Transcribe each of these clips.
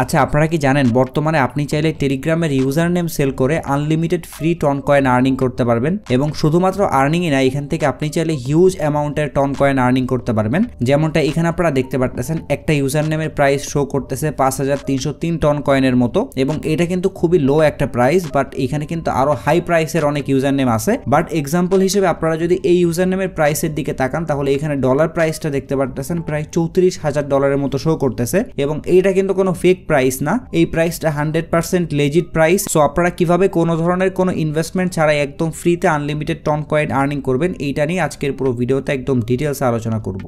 আচ্ছা, আপনারা কি জানেন বর্তমানে আপনি চাইলে টেলিগ্রামের ইউজার নেম সেল করে unlimited free ton coin earning করতে পারবেন, এবং শুধুমাত্র আর্নিংই না, এখান থেকে আপনি চাইলে হিউজ অ্যামাউন্টের টন কয়েন আর্নিং করতে পারবেন। যেমনটা এখানে আপনারা দেখতে পারতেছেন, একটা ইউজার নেমের প্রাইস শো করতেছে 5303 টন কয়েনের মতো, এবং এটা কিন্তু খুবই লো একটা প্রাইস, বাট এখানে কিন্তু আরো হাই প্রাইসের অনেক ইউজার নেম আছে। বাট এক্সাম্পল হিসেবে আপনারা যদি এই ইউজার নেমের প্রাইসের দিকে তাকান, তাহলে এখানে ডলার প্রাইসটা দেখতে পারতেছেন প্রায় $34,000 মতো শো করতেছে, এবং এইটা কিন্তু কোনো ফেক প্রাইস না, এই প্রাইসটা 100% লেজিট প্রাইস। সো আপনারা কিভাবে কোনো ধরনের কোনো ইনভেস্টমেন্ট ছাড়াই একদম ফ্রিতে আনলিমিটেড টন কয়েন আর্নিং করবেন, এইটা নিয়ে আজকের পুরো ভিডিওতে একদম ডিটেইলসে আলোচনা করব।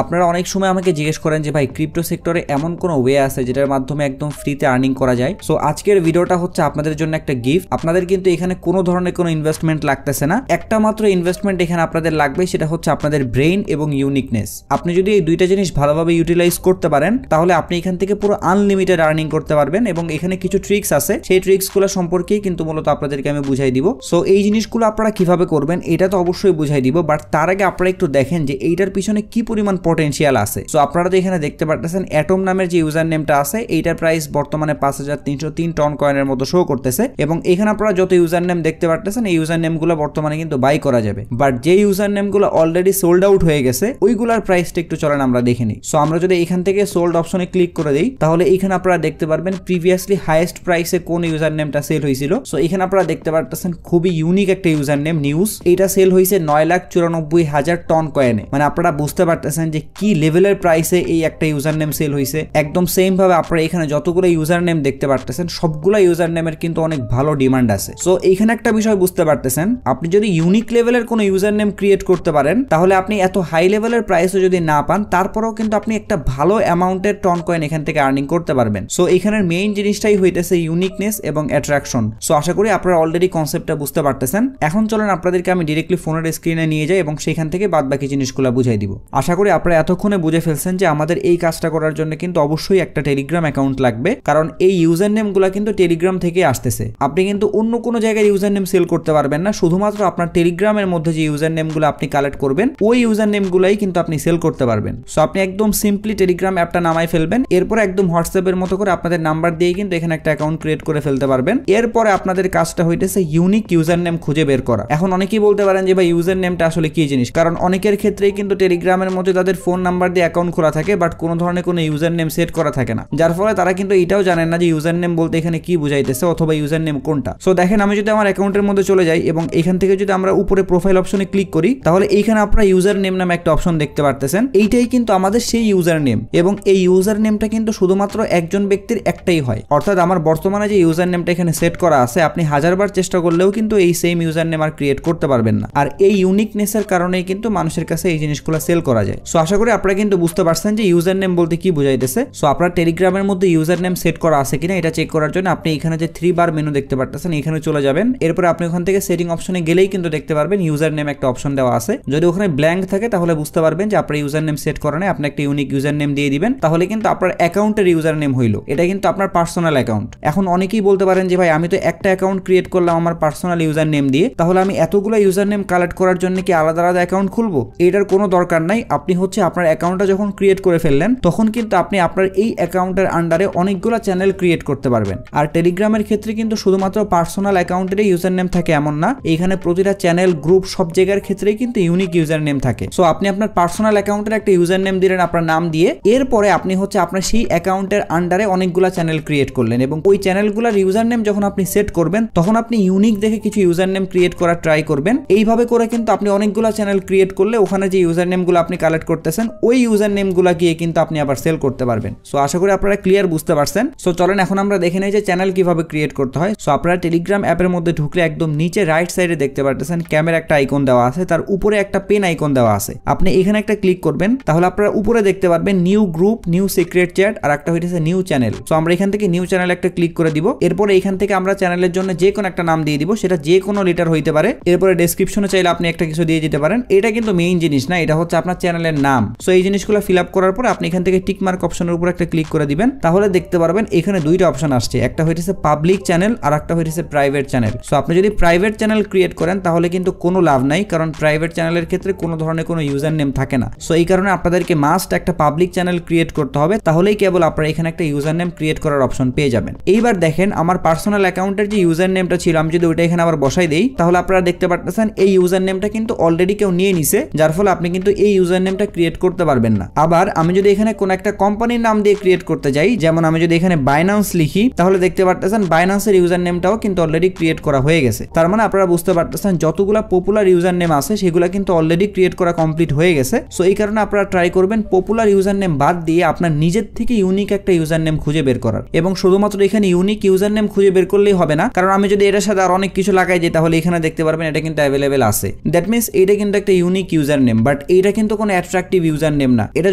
আপনারা অনেক সময় আমাকে জিজ্ঞেস করেন যে ভাই, ক্রিপ্টো সেক্টরে এমন কোনো ওয়ে আছে যেটার মাধ্যমে একদম ফ্রিতে আর্নিং করা যায়? সো আজকের ভিডিওটা হচ্ছে আপনাদের জন্য একটা গিফট। আপনাদের কিন্তু এখানে কোনো ধরনের কোনো ইনভেস্টমেন্ট লাগতেছে না, একটা মাত্র ইনভেস্টমেন্ট এখানে আপনাদের লাগবে, সেটা হচ্ছে আপনাদের ব্রেইন এবং ইউনিকনেস। আপনি যদি এই দুইটা জিনিস ভালোভাবে ইউটিলাইজ করতে পারেন, তাহলে আপনি এখান থেকে পুরো আনলিমিটেড আর্নিং করতে পারবেন। এবং এখানে কিছু ট্রিক্স আছে, সেই ট্রিক্সগুলো সম্পর্কেই কিন্তু মূলত আপনাদেরকে আমি বুঝাই দিব। সো এই জিনিসগুলো আপনারা কিভাবে করবেন এটা তো অবশ্যই বুঝাই দিব, বাট তার আগে আপনারা একটু দেখেন যে এইটার পিছনে কি পরিমাণ পটেনশিয়াল আছে। সো আপনারা তো এখানে দেখতে পারতেছেন অ্যাটম নামের যে ইউজার নেমটা আছে, এইটার প্রাইস বর্তমানে 5303 টন কয়েনের মতো শো করতেছে, এবং এখানে আপনারা যত ইউজার নেম দেখতে পারতেছেন, এই ইউজার নেমগুলো বর্তমানে কিন্তু বাই করা যাবে। বাট যে ইউজার নেমগুলো অলরেডি সোল্ড আউট হয়ে গেছে, ওইগুলোর প্রাইসটা একটু চলেন আমরা দেখে নিই। সো আমরা যদি এখান থেকে সোল্ড অপশনে ক্লিক করে দিই, তাহলে এখানে আপনারা দেখতে পারবেন প্রিভিয়াসলি হাইয়েস্ট প্রাইসে কোন ইউজার নেমটা সেল হয়েছিল। সো এখানে আপনারা দেখতে পারতেছেন খুবই ইউনিক একটা ইউজার নেম নিউজ, এটা সেল হয়েছে 9,94,000 টন কয়েনে। মানে আপনারা বুঝতে পারতেছেন যে কি লেভেলের প্রাইসে এই একটা ইউজার নেম সেল হয়েছে। একদম সেম ভাবে আপনারা এখানে যতগুলো ইউজার নেম দেখতে পারতেছেন, সবগুলো ইউজার নেমের কিন্তু অনেক ভালো ডিমান্ড আছে। সো এইখানে একটা বিষয় বুঝতে পারতেছেন, আপনি যদি ইউনিক লেভেলের কোনো ইউজার নেম ক্রিয়েট করতে পারেন, তাহলে আপনি এত হাই লেভেলের প্রাইসও যদি না পান, তারপরেও কিন্তু আপনি একটা ভালো অ্যামাউন্টের টন কয়েন এখান থেকে আর্নিং করতে পারবেন। সো এখানের মেইন জিনিসটাই হইতেছে ইউনিকনেস এবং অ্যাট্রাকশন। সো আশা করি আপনারা অলরেডি কনসেপ্টটা বুঝতে পারতেছেন। এখন চলেন আপনাদেরকে আমি ডিরেক্টলি ফোনের স্ক্রিনে নিয়ে যাই এবং সেখান থেকে বাদ বাকি জিনিসগুলো বুঝাই দিব। আশা করি আপনারা এতক্ষণে বুঝে ফেলছেন যে আমাদের এই কাজটা করার জন্য কিন্তু অবশ্যই একটা টেলিগ্রাম অ্যাকাউন্ট লাগবে, কারণ এই ইউজার নেমগুলো কিন্তু টেলিগ্রাম থেকে আসতেছে। আপনি কিন্তু অন্য কোনো জায়গায় ইউজার নেম সেল করতে পারবেন না, শুধুমাত্র আপনার টেলিগ্রামের মধ্যে যে ইউজার নেমগুলো আপনি কালেক্ট করবেন, ওই ইউজার নেমগুলোই কিন্তু আপনি সেল করতে পারবেন। সো আপনি একদম সিম্পলি টেলিগ্রাম অ্যাপটা নামাই ফেলবেন, এরপরে একদম হোয়াটসঅ্যাপের মতো করে আপনাদের নাম্বার দিয়ে কিন্তু এখানে একটা অ্যাকাউন্ট ক্রিয়েট করে ফেলতে পারবেন। এরপরে আপনাদের কাজটা হইতেছে ইউনিক ইউজার নেম খুঁজে বের করা। এখন অনেকেই বলতে পারেন যে ভাই, ইউজার নেমটা আসলে কি জিনিস? কারণ অনেকের ক্ষেত্রেই কিন্তু টেলিগ্রামের মধ্যে তাদের ফোন নাম্বার দিয়ে অ্যাকাউন্ট খোলা থাকে, বাট কোনো ধরনের কোনো ইউজার নেম সেট করা থাকে না, যার ফলে তারা কিন্তু এটাও জানেন না যে ইউজার নেম বলতে এখানে কি বুঝাইতেছে অথবা ইউজার নেম কোনটা। সো দেখেন, আমি যদি আমার অ্যাকাউন্টের মধ্যে চলে যাই এবং এখান থেকে যদি আমরা উপরে প্রোফাইল অপশনে ক্লিক করি, তাহলে এইখানে আপনারা ইউজার নেম নামে একটা অপশন দেখতে পারতেছেন। এইটাই কিন্তু আমাদের সেই ইউজার নেম, এবং এই ইউজার নেমটা কিন্তু শুধুমাত্র একজন ব্যক্তির একটাই হয়। অর্থাৎ আমার বর্তমানে যে ইউজার নেমটা এখানে সেট করা আছে, আপনি 1000বার চেষ্টা করলেও কিন্তু এই সেম ইউজার নেম আর ক্রিয়েট করতে পারবেন না। আর এই ইউনিকনেসের কারণেই কিন্তু মানুষের কাছে এই জিনিসগুলো সেল করা যায়। সো আশা করি আপনারা কিন্তু বুঝতে পারছেন যে ইউজার নেম বলতে কি বুঝাইতেছে। সো আপনার টেলিগ্রামের মধ্যে ইউজার নেম সেট করা আছে কিনা এটা চেক করার জন্য আপনি এখানে যে 3 বার মেনু দেখতে পারতেছেন, এখানে চলে যাবেন। এরপরে আপনি ওখান থেকে সেটিং অপশনে গেলেই কিন্তু দেখতে পারবেন ইউজার নেম একটা অপশন দেওয়া আছে। যদি ওখানে ব্ল্যাঙ্ক থাকে, তাহলে বুঝতে পারবেন যে আপনার ইউজার নেম সেট করা নেই, আপনি একটা ইউনিক ইউজার নেম দিয়ে দিবেন, তাহলে কিন্তু আপনার অ্যাকাউন্টের ইউজার নেম হইলো। এটা কিন্তু আপনার পার্সোনাল অ্যাকাউন্ট। এখন অনেকেই বলতে পারেন যে ভাই, আমি তো একটা অ্যাকাউন্ট ক্রিয়েট করলাম আমার পার্সোনাল ইউজার নেম দিয়ে, তাহলে আমি এতগুলো ইউজার নেম কালেক্ট করার জন্য কি আলাদা আলাদা অ্যাকাউন্ট খুলবো? এটার কোনো দরকার নাই। আপনি হচ্ছে আপনার অ্যাকাউন্টটা যখন ক্রিয়েট করে ফেললেন, তখন কিন্তু আপনি আপনার এই অ্যাকাউন্টের আন্ডারে অনেকগুলো চ্যানেল ক্রিয়েট করতে পারবেন। আর টেলিগ্রামের ক্ষেত্রে কিন্তু শুধুমাত্র পার্সোনাল অ্যাকাউন্টের ইউজার নেম থাকে এমন না, এইখানে প্রতিটা চ্যানেল, গ্রুপ, সব জায়গার ক্ষেত্রেই কিন্তু ইউনিক ইউজার নেম থাকে। সো আপনি আপনার পার্সোনাল অ্যাকাউন্টের একটা ইউজার নেম দিলেন আপনার নাম দিয়ে, এরপরে আপনি হচ্ছে আপনার সেই অ্যাকাউন্টের আন্ডারে অনেকগুলো চ্যানেল ক্রিয়েট করলেন, এবং ওই চ্যানেলগুলোর ইউজার নেম যখন আপনি সেট করবেন, তখন আপনি ইউনিক দেখে কিছু ইউজার নেম ক্রিয়েট করার ট্রাই করবেন। এইভাবে করে কিন্তু আপনি অনেকগুলো চ্যানেল ক্রিয়েট করলে ওখানে যে ইউজার নেমগুলো আপনি কালেক্ট করতেছেন, ওই ইউজার নেমগুলো গিয়ে কিন্তু আপনি আবার সেল করতে পারবেন। সো আশা করি আপনারা ক্লিয়ার বুঝতে পারছেন। সো চলেন এখন আমরা দেখে নেই যে চ্যানেল কিভাবে ক্রিয়েট করতে হয়। সো আপনারা টেলিগ্রাম অ্যাপের মধ্যে ঢুকলে একদম নিচে রাইট সাইডে দেখতে পারতেছেন ক্যামেরা একটা আইকন দেওয়া আছে, তার উপরে একটা পেন আইকন দেওয়া আছে। আপনি এখানে একটা ক্লিক করবেন, তাহলে আপনারা উপরে দেখতে পারবেন new group, new secret chat, আর একটা হইতেছে নিউ চ্যানেল। সো আমরা এখান থেকে নিউ চ্যানেল একটা ক্লিক করে দিব। এরপরে এখান থেকে আমরা চ্যানেলের জন্য যে কোনো একটা নাম দিয়ে দিব, সেটা যে কোনো লেটার হইতে পারে। এরপরে ডেসক্রিপশনে চাইলে আপনি একটা কিছু দিয়ে দিতে পারেন। এটা কিন্তু মেইন জিনিস না, এটা হচ্ছে আপনার চ্যানেলের নাম। সো এই জিনিসগুলো ফিল আপ করার পর আপনি এখান থেকে টিক মার্ক অপশনের উপর একটা ক্লিক করে দিবেন, তাহলে দেখতে পারবেন এখানে দুইটা অপশন আসছে, একটা হইতেছে পাবলিক চ্যানেল আর একটা হইতেছে প্রাইভেট চ্যানেল। সো আপনি যদি প্রাইভেট চ্যানেল ক্রিয়েট করেন তাহলে কিন্তু কোনো লাভ নাই, কারণ প্রাইভেট চ্যানেলের ক্ষেত্রে কোনো ধরনের কোনো ইউজার নেম থাকে না। সো এই কারণে আপনাদেরকে মাস্ট একটা পাবলিক চ্যানেল ক্রিয়েট করতে হবে, তাহলেই কেবল আপনারা এখানে একটা ইউজার নেম ক্রিয়েট করার অপশন পেয়ে যাবেন। এইবার দেখেন আমার পার্সোনাল অ্যাকাউন্টের যে ইউজার নেমটা ছিল, আমি যদি ওইটা এখানে আবার বসাই দেই, তাহলে আপনারা দেখতে পাচ্ছেন এই ইউজার নেমটা কিন্তু অলরেডি কেউ নিয়ে নিছে, যার ফলে আপনি কিন্তু এই ইউজার নেমটা ক্রিয়েট করতে পারবেন না। আবার আমি যদি এখানে কোন একটা কোম্পানির নাম দিয়ে ক্রিয়েট করতে যাই, যেমন আমি যদি এখানে বাইন্যান্স লিখি, তাহলে দেখতে পাচ্ছেন বাইন্যান্সের ইউজার নেমটাও কিন্তু অলরেডি ক্রিয়েট করা হয়ে গেছে। তার মানে আপনারা বুঝতে পারতেছেন যতগুলা পপুলার ইউজার নেম আছে সেগুলো কিন্তু অলরেডি ক্রিয়েট করা কমপ্লিট হয়ে গেছে। সো এই কারণে আপনারা ট্রাই করবেন পপুলার ইউজার নেম বাদ দিয়ে আপনার নিজের থেকে ইউনিক একটা ইউজার নেম খুঁজে বের করার, এবং শুধুমাত্র এখানে ইউনিক ইউজার নেম খুঁজে বের করলেই হবে না, কারণ আমি যদি এটার সাথে আর অনেক কিছু লাগাই যাই তাহলে এখানে দেখতে পারবেন এটা কিন্তু অ্যাভেলেবেল আছে। দ্যাট মিনস এইটা কিন্তু একটা ইউনিক ইউজার নেম, বাট এইটা কিন্তু কোনো অ্যাট্রাকটিভ ইউজার নেম না। এটা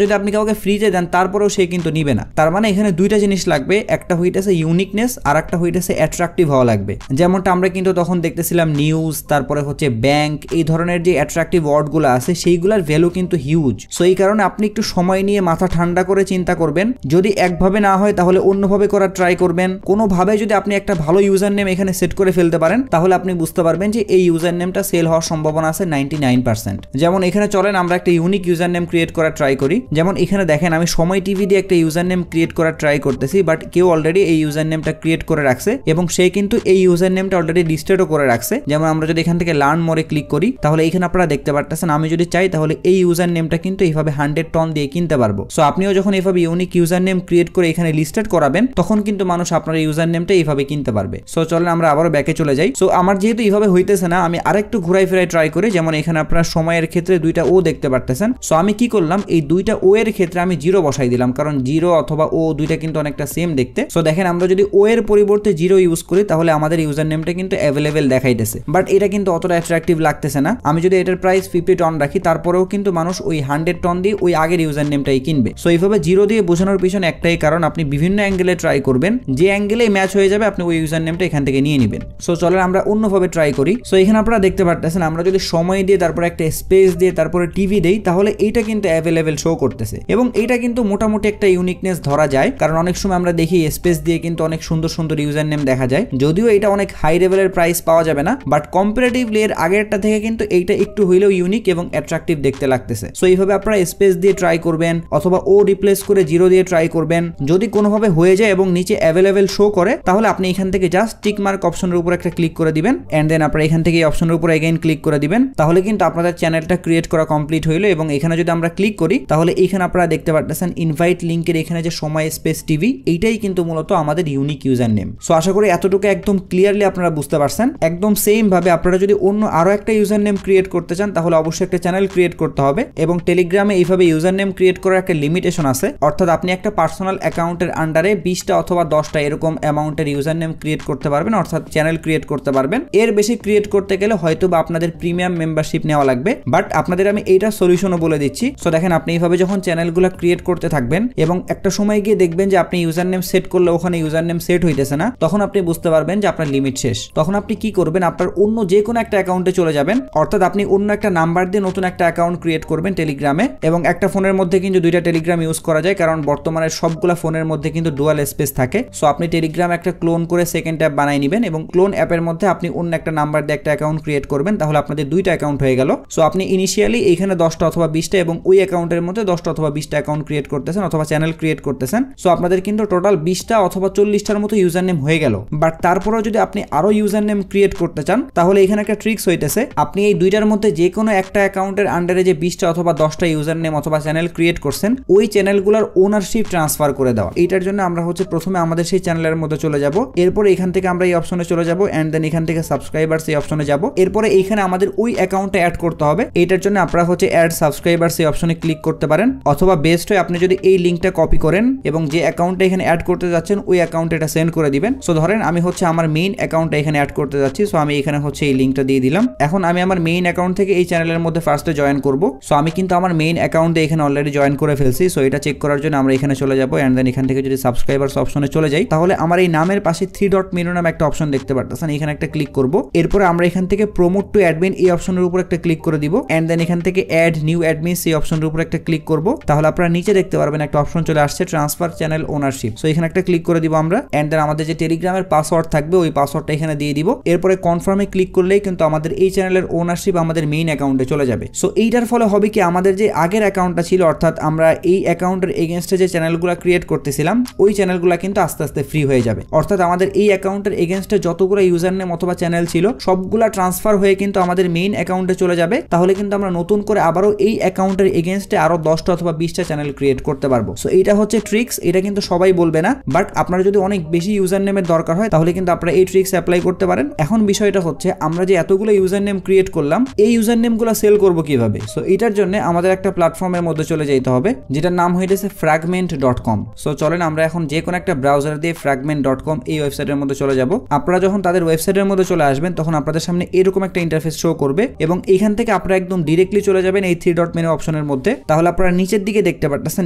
যদি আপনি কাউকে ফ্রিতে দেন তারপরেও সে কিন্তু নিবে না। তার মানে এখানে দুইটা জিনিস লাগবে, একটা হইতেছে ইউনিকনেস আর একটা হইতেছে অ্যাট্রাকটিভ হওয়া লাগবে। যেমনটা আমরা কিন্তু তখন দেখতেছিলাম নিউজ, তারপরে হচ্ছে ব্যাংক, এই ধরনের যে অ্যাট্রাকটিভ ওয়ার্ডগুলো আছে সেইগুলোর ভ্যালু কিন্তু হিউজ। সো এই কারণে আপনি একটু সময় নিয়ে মাথা ঠান্ডা করে চিন্তা করবেন, যদি একভাবে না হয় তাহলে অন্যভাবে করার ট্রাই করবেন। কোনোভাবে যদি আপনি একটা ভালো ইউজার নেম এখানে সেট করে ফেলতে পারেন তাহলে আপনি বুঝতে পারবেন যে এই ইউজার নেমটা সেল হওয়ার সম্ভাবনা আছে 99%। যেমন এখানে চলেন আমরা একটা ইউনিক ইউজার নেম ক্রিয়েট করার ট্রাই করি। যেমন এখানে দেখেন আমি সময় টিভি দিয়ে একটা ইউজার নেম ক্রিয়েট করার ট্রাই করতেছি, বাট কেউ অলরেডি এই ইউজার নেমটা ক্রিয়েট করে রাখছে এবং সে কিন্তু এই ইউজার নেমটা অলরেডি লিস্টেডও করে রাখছে। যেমন আমরা যদি এখান থেকে লার্ন মোরে ক্লিক করি তাহলে এখানে আপনারা দেখতে পারতেছেন আমি যদি চাই তাহলে এই ইউজার নেমটা কিন্তু এইভাবে 100 টন দিয়ে কিনতে পারবো। সো আপনিও যখন এইভাবে ইউনিক ইউজার নেম ক্রিয়েট করে এখানে লিস্টেড করাবেন তখন কিন্তু মানুষ আপনার ইউজার নেমটা এইভাবে কিনতে পারবে। সো চলেন আমরা আবারও ব্যাকে চলে যাই। সো আমার যেহেতু এইভাবে হইতেছে না, আমি আরেকটু ঘুরাই ফিরাই ট্রাই করি। যেমন এখানে আপনারা সময়ের ক্ষেত্রে দুইটা ও দেখতে পারতেছেন। সো আমি কি করলাম, এই দুইটা ও এর ক্ষেত্রে আমি জিরো বসাই দিলাম, কারণ জিরো অথবা ও দুইটা কিন্তু অনেকটা সেম দেখতে। সো দেখেন আমরা যদি ও এর পরিবর্তে জিরো ইউজ করি তাহলে আমাদের ইউজার নেমটা কিন্তু অ্যাভেলেবেল দেখাইতেছে, বাট এটা কিন্তু অতটা অ্যাট্রাকটিভ লাগতেছে না। আমি যদি এটার প্রাইস 50 টন রাখি তারপরেও কিন্তু মানুষ ওই 100 টন দিয়ে ওই আগের ইউজার নেমটাই কিনবে। সো এইভাবে জিরো দিয়ে বোঝানোর পিছনে একটাই কারণ, আপনি বিভিন্ন অ্যাঙ্গেলে ট্রাই করবেন, যে অ্যাঙ্গেলে ম্যাচ হয়ে যাবে আপনি ওই ইউজার নেমটা এখান থেকে নিয়ে নেবেন। সো চলেন আমরা অন্যভাবে ট্রাই করি। সো এখানে আপনারা দেখতে পারতেছেন আমরা যদি সময় দিয়ে তারপরে একটা স্পেস দিয়ে তারপরে টিভি দেই তাহলে এইটা কিন্তু অ্যাভেলেবেল শো করতেছে, এবং এইটা কিন্তু মোটামুটি একটা ইউনিকনেস ধরা যায়, কারণ অনেক সময় আমরা দেখি স্পেস দিয়ে কিন্তু অনেক সুন্দর সুন্দর ইউজার নেম দেখা যায়। যদিও এটা অনেক হাই লেভেলের প্রাইস পাওয়া যাবে না, বাট কম্পারেটিভলি এর আগেরটা থেকে কিন্তু এইটা একটু হইলেও ইউনিক এবং অ্যাট্রাকটিভ দেখতে লাগতেছে। সো এইভাবে আপনারা স্পেস দিয়ে ট্রাই করবেন অথবা ও রিপ্লেস করে জিরো দিয়ে ট্রাই করবেন। যদি কোনোভাবে হয়ে যায় এবং নিচে অ্যাভেলেবেল শো করে তাহলে আপনি এখান থেকে জাস্ট টিক মার্ক অপশনের উপর একটা ক্লিক করে দিবেন, এন্ড দেন আপনারা এখান থেকে এই অপশনের উপর এগেইন ক্লিক করে দিবেন। তাহলে কিন্তু আপনাদের চ্যানেলটা ক্রিয়েট করা কমপ্লিট হইলো। এবং এখানে যদি আমরা ক্লিক করি তাহলে এখানে আপনারা দেখতে পাচ্ছেন ইনভাইট লিংকের এখানে যে সময় স্পেস টিভি, এইটাই কিন্তু মূলত আমাদের ইউনিক ইউজার নেম। সো আশা করি এতটুকু একদম ক্লিয়ারলি আপনারা বুঝতে পারছেন। একদম সেম ভাবে আপনারা যদি অন্য আরো একটা ইউজার নেম ক্রিয়েট করতে চান তাহলে অবশ্যই একটা চ্যানেল ক্রিয়েট করতে হবে, এবং টেলিগ্রামে এইভাবে ইউজার নেম ক্রিয়েট করার একটা লিমিটেশন আছে, অর্থাৎ আপনি একটা পার্সোনাল অ্যাকাউন্টের আন্ডারে 20টা অথবা 10টা এরকম অ্যামাউন্টের ইউজার নেম ক্রিয়েট করতে পারবেন, অর্থাৎ চ্যানেল ক্রিয়েট করতে পারবেন। এর বেশি ক্রিয়েট করতে গেলে হয়তো বা আপনাদের প্রিমিয়াম মেম্বারশিপ নেওয়া লাগবে, বাট আপনাদের আমি এইটা সলিউশনও বলে দিচ্ছি। সো দেখেন আপনি এইভাবে যখন চ্যানেলগুলো ক্রিয়েট করতে থাকবেন এবং একটা সময় গিয়ে দেখবেন যে আপনি ইউজার নেম সেট করলে ওখানে ইউজার নেম সেট হইতেছে না, তখন আপনি বুঝতে পারবেন যে আপনার লিমিট শেষ। তখন আপনি কি করবেন, আপনার অন্য যে কোনো একটা অ্যাকাউন্টে চলে যাবেন, অর্থাৎ আপনি অন্য একটা নাম্বার দিয়ে নতুন একটা অ্যাকাউন্ট ক্রিয়েট করবেন টেলিগ্রামে। এবং একটা ফোনের মধ্যে কিন্তু দুইটা টেলিগ্রাম ইউজ করা যায়, কারণ বর্তমানে সবগুলা ফোনের মধ্যে কিন্তু ডুয়াল স্পেস থাকে। সো আপনি টেলিগ্রাম একটা ক্লোন করে সেকেন্ড অ্যাপ বানাই নেবেন এবং ক্লোন অ্যাপের মধ্যে আপনি অন্য একটা নাম্বার দিয়ে একটা অ্যাকাউন্ট ক্রিয়েট করবেন, তাহলে আপনাদের দুইটা অ্যাকাউন্ট হয়ে গেল। সো আপনি ইনিশিয়ালি এইখানে 10টা অথবা 20টা এবং ওই অ্যাকাউন্টের মধ্যে 10টা অথবা 20টা অ্যাকাউন্ট ক্রিয়েট করতেছেন অথবা চ্যানেল ক্রিয়েট করতেছেন। সো আপনাদের কিন্তু টোটাল 20টা অথবা 40টার মতো ইউজার নেম হয়ে গেল। বাট তারপরেও যদি আপনি আরো ইউজার নেম ক্রিয়েট করতে চান তাহলে এখানে একটা ট্রিক্স হইতেছে, আপনি এই দুইটার মধ্যে যে কোনো একটা অ্যাকাউন্টের আন্ডারে যে 20টা অথবা 10টা ইউজার নেম অথবা চ্যানেল ক্রিয়েট করছেন ওই চ্যানেলগুলোর ওনারশিপ ট্রান্সফার করে দেওয়া। এইটার জন্য আমরা হচ্ছে প্রথমে আমাদের সেই চ্যানেলের মধ্যে চলে যাব, এরপরে এখান থেকে আমরা এই অপশনে চলে যাব, এন্ড দেন এখান থেকে সাবস্ক্রাইবার্স এই অপশনে যাব, এরপরে এইখানে আমাদের ওই অ্যাকাউন্টে অ্যাড করতে হবে। এইটার জন্য আপনারা হচ্ছে অ্যাড সাবস্ক্রাইবার্স এই অপশনে ক্লিক করতে পারেন, অথবা বেস্ট হয় আপনি যদি এই লিঙ্কটা কপি করেন এবং যে অ্যাকাউন্টে এখানে অ্যাড করতে যাচ্ছেন ওই অ্যাকাউন্টে এটা সেন্ড করে দিবেন। সো ধরেন আমি হচ্ছে আমার মেইন অ্যাকাউন্টটা এখানে অ্যাড করতে যাচ্ছি, সো আমি এখানে হচ্ছে এই লিঙ্কটা দিয়ে দিলাম। এখন আমি আমার মেইন অ্যাকাউন্ট থেকে এই চ্যানেলের মধ্যে ফার্স্টে জয়েন করব। সো আমি কিন্তু আমার মেইন অ্যাকাউন্টে এখানে অলরেডি জয়েন করে ফেলছি। সো এটা চেক করার জন্য আমরা এখানে চলে যাব, এন্ড দেন এখান থেকে যদি সাবস্ক্রাইবার্স অপশনে চলে যাই তাহলে আমার এই নামের পাশে 3 ডট মেনু নামে একটা অপশন দেখতে পারতেছেন, এখানে একটা ক্লিক করব। এরপরে আমরা এখান থেকে প্রমোট টু অ্যাডমিন এই অপশনের উপর একটা ক্লিক করে দিব, এন্ড দেন এখান থেকে অ্যাড নিউ অ্যাডমিনস এই অপশনের উপর একটা ক্লিক করব, তাহলে আপনারা নিচে দেখতে পারবেন একটা অপশন চলে আসছে ট্রান্সফার চ্যানেল ওনারশিপ। সো এখানে একটা ক্লিক করে দিব আমরা, এন্ড দেন আমাদের যে টেলিগ্রামের পাসওয়ার্ড থাকবে ওই পাসওয়ার্ডটা এখানে দিয়ে দিব। এরপরে কনফার্মে ক্লিক করলেই কিন্তু আমাদের এই চ্যানেলের ওনারশিপ আমাদের মেইন অ্যাকাউন্টে চলে যাবে। সো এইটার ফলে হবে কি, আমাদের যে আগের অ্যাকাউন্টটা ছিল, অর্থাৎ আমরা এই অ্যাকাউন্টের এগেনস্টে যে চ্যানেলগুলো ক্রিয়েট করতেছিলাম ওই চ্যানেলগুলো কিন্তু আস্তে আস্তে ফ্রি হয়ে যাবে। অর্থাৎ আমাদের এই অ্যাকাউন্টের এগেনস্টে যতগুলো ইউজার নেম অথবা চ্যানেল ছিল সবগুলা ট্রান্সফার হয়ে কিন্তু আমাদের মেইন অ্যাকাউন্টে চলে যাবে। তাহলে কিন্তু আমরা নতুন করে আবারও এই অ্যাকাউন্টের এগেনস্টে আরো 10টা অথবা 20টা চ্যানেল ক্রিয়েট করতে পারবো। সো এইটা হচ্ছে ট্রিক্স, এটা কিন্তু সবাই বলবে না, বাট আপনার যদি অনেক বেশি ইউজার নেমের দরকার হয় তাহলে কিন্তু আপনারা এই ট্রিক্স অ্যাপ্লাই করতে পারেন। এখন বিষয়টা হচ্ছে আমরা যে এতগুলো ইউজার নেম ক্রিয়েট করলাম এই ইউজার নেমগুলো সেল করব কিভাবে। সো এটার জন্য আমাদের একটা প্ল্যাটফর্মের মধ্যে চলে যেতে হবে যেটার নাম হইতেছে fragment.com। সো চলেন আমরা এখন যে কোনো একটা ব্রাউজার দিয়ে fragment.com এই ওয়েবসাইটের মধ্যে চলে যাব। আপনারা যখন তাদের ওয়েবসাইটের মধ্যে চলে আসবেন তখন আপনাদের সামনে এরকম একটা ইন্টারফেস শো করবে এবং এখান থেকে আপনারা একদম ডিরেক্টলি চলে যাবেন এই 3 ডট মেনু অপশনের মধ্যে। তাহলে আপনারা নিচের দিকে দেখতে পাচ্ছেন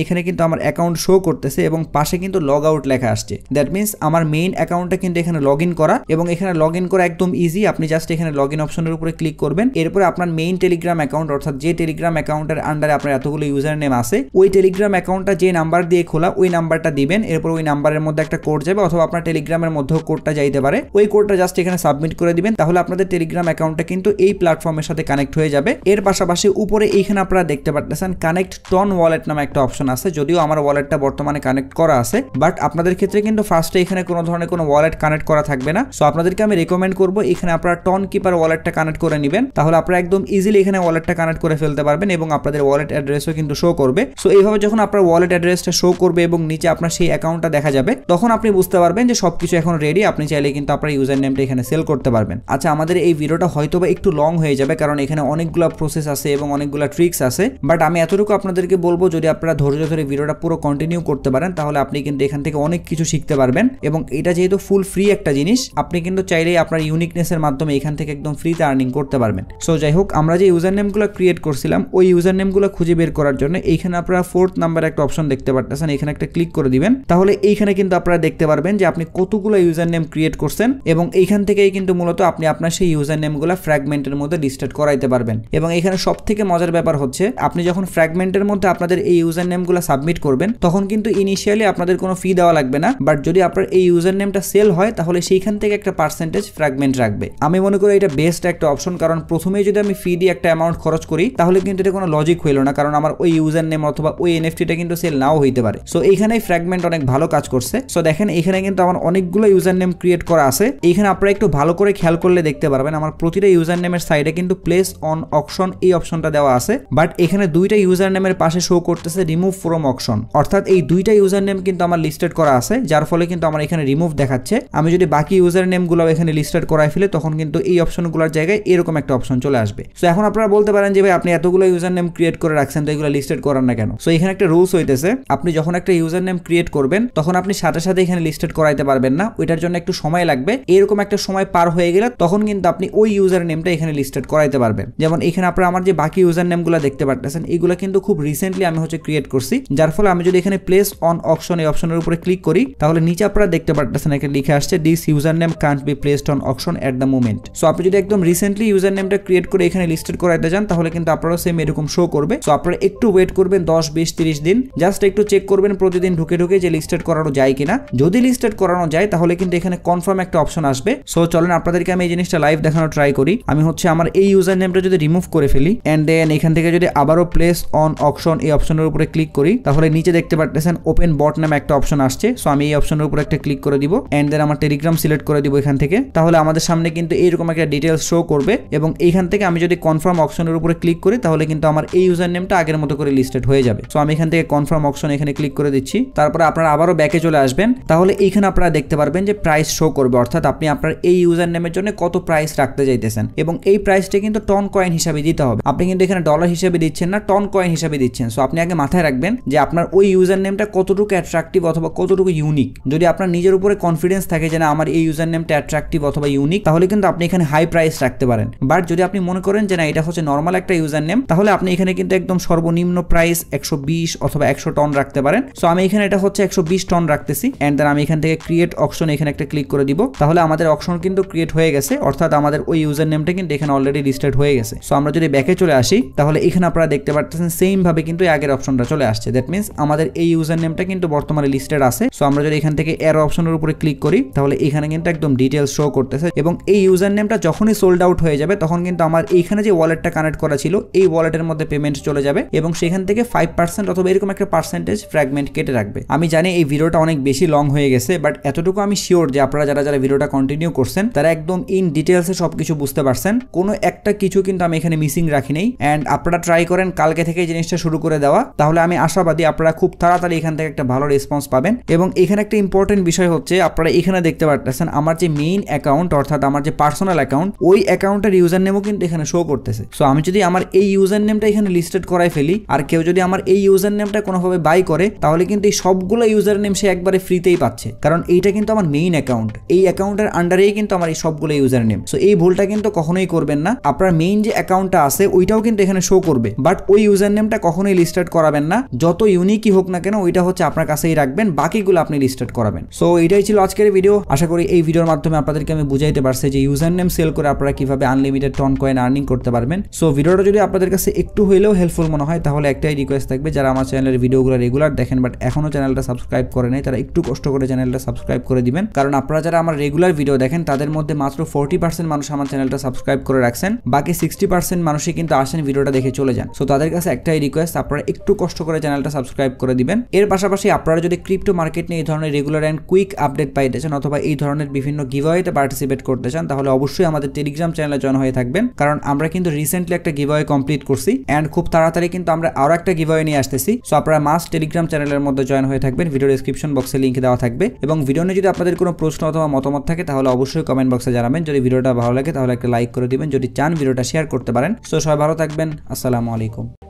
এখানে কিন্তু আমার অ্যাকাউন্ট শো করতেছে এবং পাশে কিন্তু লগ আউট লেখা আসছে। দ্যাট মিন্স আমার মেইন অ্যাকাউন্টটা কিন্তু এখানে লগ ইন করা, এবং এখানে লগ ইন করা একদম ইজি। আপনি জাস্ট এখানে লগ ইন অপশনের উপরে ক্লিক করবেন, এরপরে আপনার মেইন টেলিগ্রাম অ্যাকাউন্ট অর্থাৎ যে টেলিগ্রাম অ্যাকাউন্টের আন্ডারে আপনার এতগুলো ইউজার নেম আছে ওই টেলিগ্রাম অ্যাকাউন্টটা যে নাম্বার দিয়ে খোলা ওই নাম্বারটা দিবেন। এরপর ওই নাম্বারের মধ্যে একটা কোড যাবে, অথবা আপনার টেলিগ্রামের মধ্যেও কোডটা যাইতে পারে, ওই কোডটা জাস্ট এখানে সাবমিট করে দিবেন। তাহলে আপনাদের টেলিগ্রাম অ্যাকাউন্টটা কিন্তু এই প্ল্যাটফর্মের সাথে কানেক্ট হয়ে যাবে। এর পাশাপাশি উপরে এইখানে আপনারা দেখতে পাচ্ছেন কানেক্ট টন ওয়ালেট নামে একটা অপশন আছে। যদিও আমার ওয়ালেটটা বর্তমানে কানেক্ট করা আছে, বাট আপনাদের ক্ষেত্রে কিন্তু ফার্স্টে এখানে কোনো ধরনের কোনো ওয়ালেট কানেক্ট করা থাকবে না। সো আপনাদেরকে আমি রেকমেন্ড করবো এখানে আপনারা টন কিপার ওয়ালেটটা কানেক্ট করে নেবেন, তাহলে আপনারা একদম ইজিলি এখানে ওয়ালেটটা কানেক্ট করে ফেলতে পারবেন এবং আপনাদের ওয়ালেট অ্যাড্রেসও কিন্তু শো করবে। সো এইভাবে যখন আপনার ওয়ালেট অ্যাড্রেসটা শো করবে এবং নিচে আপনার সেই অ্যাকাউন্টটা দেখা যাবে তখন আপনি বুঝতে পারবেন যে সবকিছু এখন রেডি। আপনি চাইলে কিন্তু আপনার ইউজার নেমটা এখানে সেল করতে পারবেন। আচ্ছা, আমাদের এই ভিডিওটা হয়তোবা একটু লং হয়ে যাবে কারণ এখানে অনেকগুলো প্রসেস আছে এবং অনেকগুলো ট্রিক্স আছে, বাট আমি এতটুকু আপনাদেরকে বলবো যদি আপনারা ধৈর্য ধরে ভিডিওটা পুরো কন্টিনিউ করতে পারেন তাহলে আপনি কিন্তু এখান থেকে অনেক কিছু শিখতে পারবেন। এবং এটা যেহেতু ফুল ফ্রি একটা জিনিস, আপনি কিন্তু চাইলেই আপনার ইউনিকনেসের মাধ্যমে এখান থেকে একদম ফ্রিতে আর্নিং করতে পারবেন। সো যাই হোক, আমরা যে ইউজার নেমগুলো ক্রিয়েট করছিলাম ওই ইউজার নেমগুলো খুঁজে বের করার জন্য এইখানে আপনারা 4th নাম্বার একটা অপশন দেখতে পাচ্ছেন, এখানে একটা ক্লিক করে দিবেন। তাহলে এইখানে কিন্তু আপনারা দেখতে পারবেন যে আপনি কতগুলো ইউজার নেম ক্রিয়েট করছেন এবং এইখান থেকেই কিন্তু মূলত আপনি আপনার সেই ইউজার নেমগুলো ফ্র্যাগমেন্টের মধ্যে লিস্টেড করাইতে পারবেন। এবং এখানে সবথেকে মজার ব্যাপার হচ্ছে আপনি যখন ফ্র্যাগমেন্টের মধ্যে আপনাদের এই ইউজার নেমগুলো সাবমিট করবেন তখন কিন্তু ইনিশিয়ালি আপনাদের কোনো ফি দেওয়া লাগবে না, বাট যদি আপনার এই ইউজার নেমটা সেল হয় তাহলে সেইখান থেকে একটা পার্সেন্টেজ ফ্র্যাগমেন্ট রাখবে। আমি মনে করি এটা বেস্ট একটা অপশন, কারণ প্রথমেই যদি আমি ফি দিয়ে একটা অ্যামাউন্ট খরচ করি তাহলে কিন্তু এটা কোনো লজিক হইল না, কারণ আমার ওই ইউজার নেম অথবা ওই এনএফটিটা কিন্তু সেল নাও হইতে পারে। সো এইখানেই ফ্র্যাগমেন্ট অনেক ভালো কাজ করছে। সো দেখেন এখানে কিন্তু আমার অনেকগুলো ইউজার নেম ক্রিয়েট করা আছে। এইখানে আপনারা একটু ভালো করে খেয়াল করলে দেখতে পারবেন আমার প্রতিটা ইউজার নেমের সাইডে কিন্তু প্লেস অন অকশন এই অপশনটা দেওয়া আছে, বাট এখানে দুইটা ইউজার নেমের পাশে শো করতেছে রিমুভ ফ্রম অকশন, অর্থাৎ এই দুইটা ইউজার নেম কিন্তু আমার লিস্টেড করা আছে, যার ফলে কিন্তু আমার এখানে রিমুভ দেখাচ্ছে। আমি যদি বাকি ইউজার নেমগুলো এখানে লিস্টেড করাই ফেলে তখন কিন্তু এই অপশনগুলোর জায়গায় এরকম একটা অপশন চলে আসবে। সো এখন আপনারা বলতে পারেন যে ভাই আপনি এতগুলো ইউজার নেম ক্রিয়েট করে রাখছেন তো এগুলো লিস্টেড করার না কেন? সো এখানে একটা রুলস হইতেছে, আপনি যখন একটা ইউজার নেম ক্রিয়েট করবেন তখন আপনি সাথে সাথে এখানে লিস্টেড করাইতে পারবেন না, ওইটার জন্য একটু সময় লাগবে। এরকম একটা সময় পার হয়ে গেলে তখন কিন্তু আপনি ওই ইউজার নেমটা এখানে লিস্টেড করাইতে পারবেন। যেমন এখানে আপনারা আমার যে বাকি ইউজার নেমগুলো দেখতে পাচ্ছেন এগুলো কিন্তু খুব রিসেন্টলি আমি ক্রিয়েট করছি, যার ফলে আমি যদি এখানে প্লেস অন অকশন এই অপশনের উপরে ক্লিক করি তাহলে নিচে আপনারা দেখতে পাচ্ছেন এখানে লিখে আসছে this user name can't be placed on auction at the moment. So আপনি যদি একদম রিসেন্টলি ইউজার নেমটা ক্রিয়েট করে এখানে লিস্টেড করাইতে যান তাহলে কিন্তু আপনারা সেম এরকম শো করবে। সো আপনারা একটু ওয়েট করবেন 10, 20, 30 দিন, জাস্ট একটু চেক করবেন প্রতিদিন ঢুকে ঢুকে যে লিস্টেড করানো যায় কিনা। যদি লিস্টেড করানো যায় তাহলে কিন্তু এখানে কনফার্ম একটা অপশন আসবে। সো চলেন আপনাদেরকে আমি এই জিনিসটা লাইভ দেখানো ট্রাই করি। আমি আমার এই ইউজার নেমটা যদি রিমুভ করে ফেলি এন্ড দেন এখান থেকে যদি আবারও প্লেস অন অকশন এই অপশনের উপরে ক্লিক করি তাহলে নিচে দেখতে পাচ্ছেন ওপেন বট নামে একটা অপশন আসছে। সো আমি এই অপশনের উপরে একটা ক্লিক করে দিব এন্ড দেন আমার টেলিগ্রাম সিলেক্ট করে দিব এখান থেকে, তাহলে আমাদের সামনে কিন্তু এইরকম একটা ডিটেইলস শো করবে এবং এইখান থেকে আমি যদি কনফার্ম অপশনের উপরে ক্লিক করি তাহলে কিন্তু আমার এই ইউজার নেমটা আগের মতো করে লিস্টেড হয়ে যাবে। সো আমি এখান থেকে কনফার্ম অপশন এখানে ক্লিক করে দিচ্ছি, তারপরে আপনারা আবারও ব্যাকে চলে আসবেন, তাহলে এইখানে আপনারা দেখতে পারবেন যে প্রাইস শো করবে, অর্থাৎ আপনি আপনার এই ইউজার নেমের জন্য কত প্রাইস রাখতে চাইতেছেন এবং এই প্রাইসটা কিন্তু টন কয়েন হিসাবে দিতে হবে। আপনি কিন্তু এখানে ডলার হিসেবে দিচ্ছেন না, টন কয়েন হিসাবে দিচ্ছেন। সো আপনি আগে মাথায় রাখবেন যে আপনার ওই ইউজার নেমটা কতটুকু অ্যাট্রাকটিভ অথবা কতটুকু ইউনিক। যদি আপনার নিজের উপরে কনফিডেন্স থাকে যে না আমার এই ইউজার নেমটা অ্যাট্রাকটিভ অথবা ইউনিক তাহলে কিন্তু আপনি এখানে হাই প্রাইস রাখতে পারেন। বাট যদি আপনি মনে করেন যে না এটা হচ্ছে নর্মাল একটা ইউজার নেম তাহলে আপনি এখানে কিন্তু একদম সর্বনিম্ন প্রাইস 120 অথবা 100 টন রাখতে পারেন। সো আমি এখানে এটা হচ্ছে 120 টন রাখতেছি এন্ড দেন আমি এখান থেকে ক্রিয়েট অকশন এখানে একটা ক্লিক করে দিব, তাহলে আমাদের অকশন কিন্তু ক্রিয়েট হয়ে গেছে, অর্থাৎ আমাদের ওই ইউজার নেমটা কিন্তু এখানে অলরেডি লিস্টেড হয়ে গেছে। সো আমরা যদি ব্যাকে চলে আসি তাহলে এখানে আপনারা আপনারা দেখতে পাচ্ছেন সেম ভাবে কিন্তু আগের অপশনটা চলে আসছে। দ্যাট মিন্স আমাদের এই ইউজার নেমটা কিন্তু বর্তমানে লিস্টেড আছে। সো আমরা যদি এখান থেকে এর অপশনের উপরে ক্লিক করি তাহলে এখানে কিন্তু একদম ডিটেইলস শো করতেছে এবং এই ইউজার নেমটা যখনই সোল্ড আউট হয়ে যাবে তখন কিন্তু আমার এইখানে যে ওয়ালেটটা কানেক্ট করা ছিল এই ওয়ালেটের মধ্যে পেমেন্ট চলে যাবে এবং সেখান থেকে 5% অথবা এরকম একটা পার্সেন্টেজ ফ্র্যাগমেন্ট কেটে রাখবে। আমি জানি এই ভিডিওটা অনেক বেশি লং হয়ে গেছে, বাট এতটুকু আমি শিওর যে আপনারা যারা ভিডিওটা কন্টিনিউ করছেন তারা একদম ইন ডিটেইলসে সবকিছু বুঝতে পারছেন। কোনো একটা কিছু কিন্তু আমি এখানে মিসিং রাখি নাই। এন্ড আপনারা ট্রাই করেন কালকে থেকে এই জিনিসটা শুরু করে দেওয়া, তাহলে আমি আশাবাদী আপনারা খুব তাড়াতাড়ি এখান থেকে একটা ভালো রেসপন্স পাবেন। এবং এখানে একটা ইম্পর্টেন্ট বিষয় হচ্ছে আপনারা এখানে দেখতে পাচ্ছেন আমার যে মেইন অ্যাকাউন্ট অর্থাৎ আমার যে পার্সোনাল অ্যাকাউন্ট ওই অ্যাকাউন্টের ইউজার নেমও কিন্তু এখানে শো করতেছে। সো আমি যদি আমার এই ইউজার নেমটা এখানে লিস্টেড করাই ফেলি আর কেউ যদি আমার এই ইউজার নেমটা কোনোভাবে বাই করে তাহলে কিন্তু এই সবগুলো ইউজার নেম সে একবারে ফ্রিতেই পাচ্ছে, কারণ এইটা কিন্তু আমার মেইন অ্যাকাউন্ট। এই অ্যাকাউন্টের আন্ডারেই কিন্তু আমার এই সবগুলো ইউজার নেম। সো এই ভুলটা কিন্তু কখনোই করবেন না। আপনার মেইন যে অ্যাকাউন্টটা আছে ওইটাও কিন্তু এখানে শো করবে, বাট ওই ইউজার নেমটা কখনোই লিস্টেড করাবেন না। যত ইউনিকই হোক না কেন ওইটা হচ্ছে আপনার কাছেই রাখবেন, বাকিগুলো আপনি লিস্টেড করাবেন। সো এটাই ছিল আজকের ভিডিও। আশা করি এই ভিডিওর মাধ্যমে আপনাদেরকে আমি বুঝাইতে পারছি যে ইউজার নেম সেল করে আপনারা কিভাবে আনলিমিটেড টন কয়েন আর্নিং করতে পারবেন। সো ভিডিওটা যদি আপনাদের কাছে একটু হইলেও হেল্পফুল মনে হয় তাহলে একটাই রিকোয়েস্ট থাকবে, যারা আমার চ্যানেলের ভিডিওগুলো রেগুলার দেখেন বাট এখনো চ্যানেলটা সাবস্ক্রাইব করে নাই তারা একটু কষ্ট করে চ্যানেলটা সাবস্ক্রাইব করে দিবেন, কারণ আপনারা যারা আমার রেগুলার ভিডিও দেখেন তাদের মধ্যে মাত্র 40% মানুষ আমার চ্যানেলটা সাবস্ক্রাইব করে রাখছেন, বাকি 60% মানুষই কিন্তু আসেন ভিডিওটা দেখে চলে যান। সো তাদের কাছে একটাই রিকোয়েস্ট আপনারা একটু কষ্ট করে চ্যানেলটা সাবস্ক্রাইব করে দিবেন। এর পাশাপাশি আপনারা যদি ক্রিপ্টো মার্কেট নিয়ে এই ধরনের রেগুলার অ্যান্ড কুইক আপডেট পাইতে চান অথবা এই ধরনের বিভিন্ন গিভঅ্যাওয়েতে পার্টিসিপেট করতে চান তাহলে অবশ্যই আমাদের টেলিগ্রাম চ্যানেলে জয়েন হয়ে থাকবেন, কারণ আমরা কিন্তু রিসেন্টলি একটা গিভঅ্যাওয়ে কমপ্লিট করছি এন্ড খুব তাড়াতাড়ি কিন্তু আমরা আরো একটা গিভঅ্যাওয়ে নিয়ে আসতেছি। সো আপনারা মাস্ট টেলিগ্রাম চ্যানেলের মধ্যে জয়েন হয়ে থাকবেন, ভিডিও ডেসক্রিপশন বক্সে লিংক দেওয়া থাকবে। এবং ভিডিও নিয়ে যদি আপনাদের কোনো প্রশ্ন অথবা মতামত থাকে তাহলে অবশ্যই কমেন্ট বক্সে জানাবেন। যদি ভিডিওটা ভালো লাগে তাহলে একটা লাইক করে দিবেন, যদি চান ভিডিওটা শেয়ার করতে পারেন। সো সবাই ভালো থাকবেন, আসসালামু আলাইকুম।